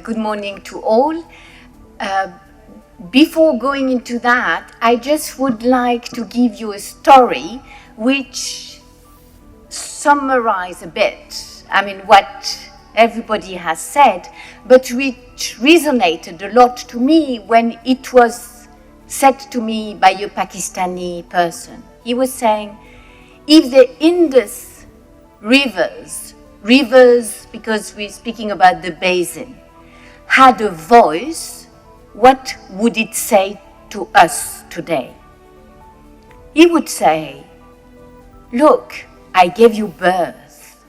good morning to all. Before going into that, I just would like to give you a story which summarizes a bit, what everybody has said, but which resonated a lot to me when it was said to me by a Pakistani person. He was saying, if the Indus rivers, because we're speaking about the basin, had a voice, what would it say to us today? He would say, look, I gave you birth.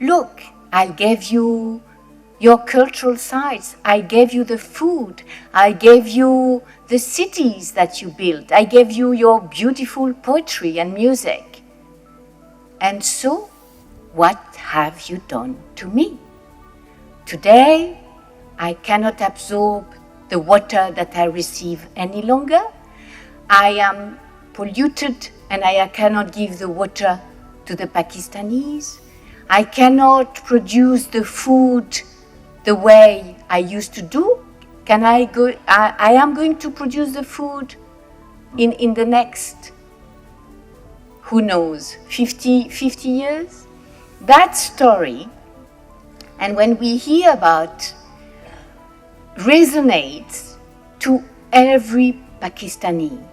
Look, I gave you your cultural sites. I gave you the food. I gave you the cities that you built. I gave you your beautiful poetry and music. And so, what have you done to me? Today, I cannot absorb the water that I receive any longer. I am polluted and I cannot give the water to the Pakistanis. I cannot produce the food the way I used to do. I am going to produce the food in the next, who knows, 50 years? That story, and when we hear about, resonates to every Pakistani.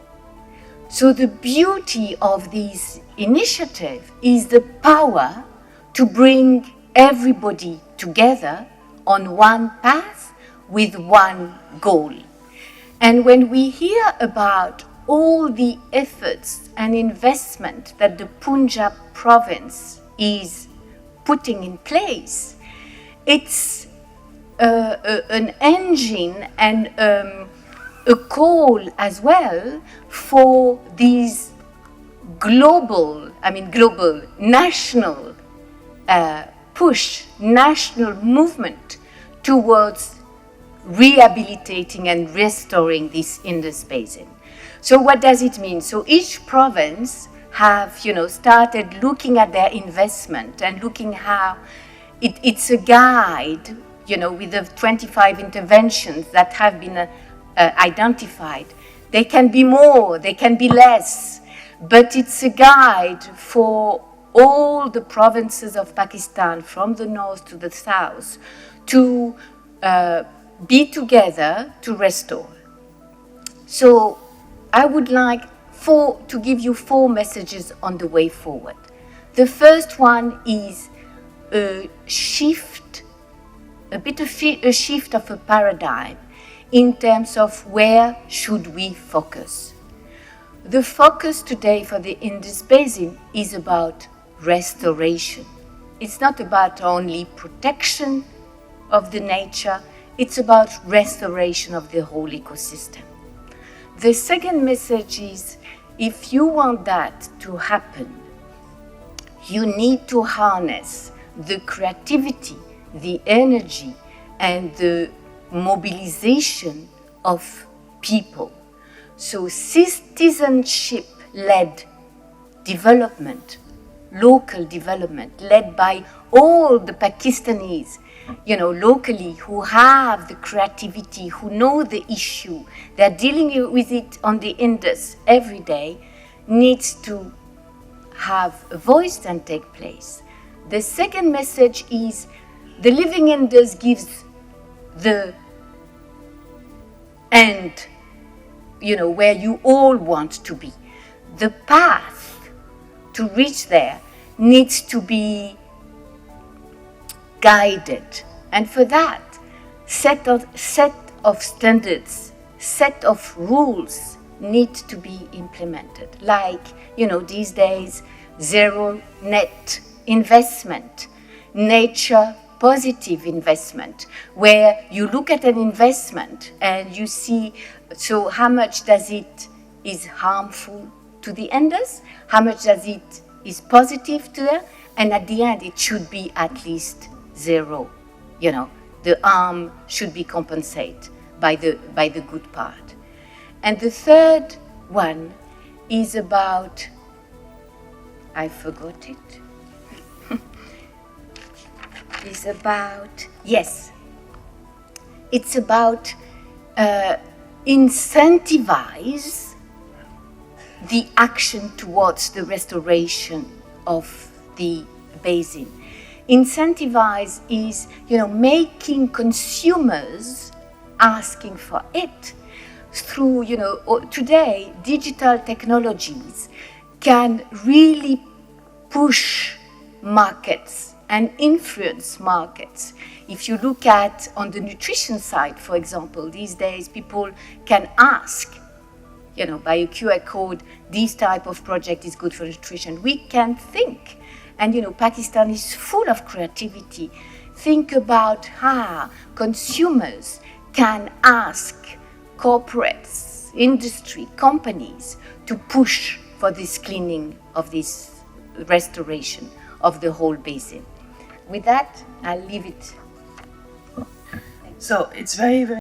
So the beauty of this initiative is the power to bring everybody together on one path with one goal. And when we hear about all the efforts and investment that the Punjab province is putting in place, it's an engine and a call as well for these global, national push, national movement towards rehabilitating and restoring this Indus Basin. So what does it mean? So each province have, started looking at their investment and looking how it's a guide, with the 25 interventions that have been identified. They can be more, they can be less, but it's a guide for all the provinces of Pakistan, from the north to the south, to be together to restore. So I would like to give you 4 messages on the way forward. The first one is a shift of a paradigm in terms of where should we focus. The focus today for the Indus Basin is about restoration. It's not about only protection of the nature, it's about restoration of the whole ecosystem. The second message is, if you want that to happen, you need to harness the creativity, the energy, and the mobilization of people. So citizenship-led development, local development, led by all the Pakistanis, locally, who have the creativity, who know the issue, they're dealing with it on the Indus every day, needs to have a voice and take place. The second message is, the living Indus gives the end, where you all want to be. The path to reach there needs to be guided. And for that, set of standards, set of rules need to be implemented. Like, these days, zero net investment, nature positive investment, where you look at an investment and you see, so how much does it is harmful to the Indus, how much does it is positive to them, and at the end it should be at least zero. The harm should be compensated by the good part. And the third one is about, I forgot it. Is about, yes, it's about incentivize the action towards the restoration of the basin. Incentivize is, making consumers asking for it through, today digital technologies can really push markets and influence markets. If you look at on the nutrition side, for example, these days people can ask, by a QR code, this type of project is good for nutrition. We can think, and Pakistan is full of creativity. Think about how consumers can ask corporates, industry, companies to push for this cleaning of this restoration of the whole basin. With that, I'll leave it. So it's very, very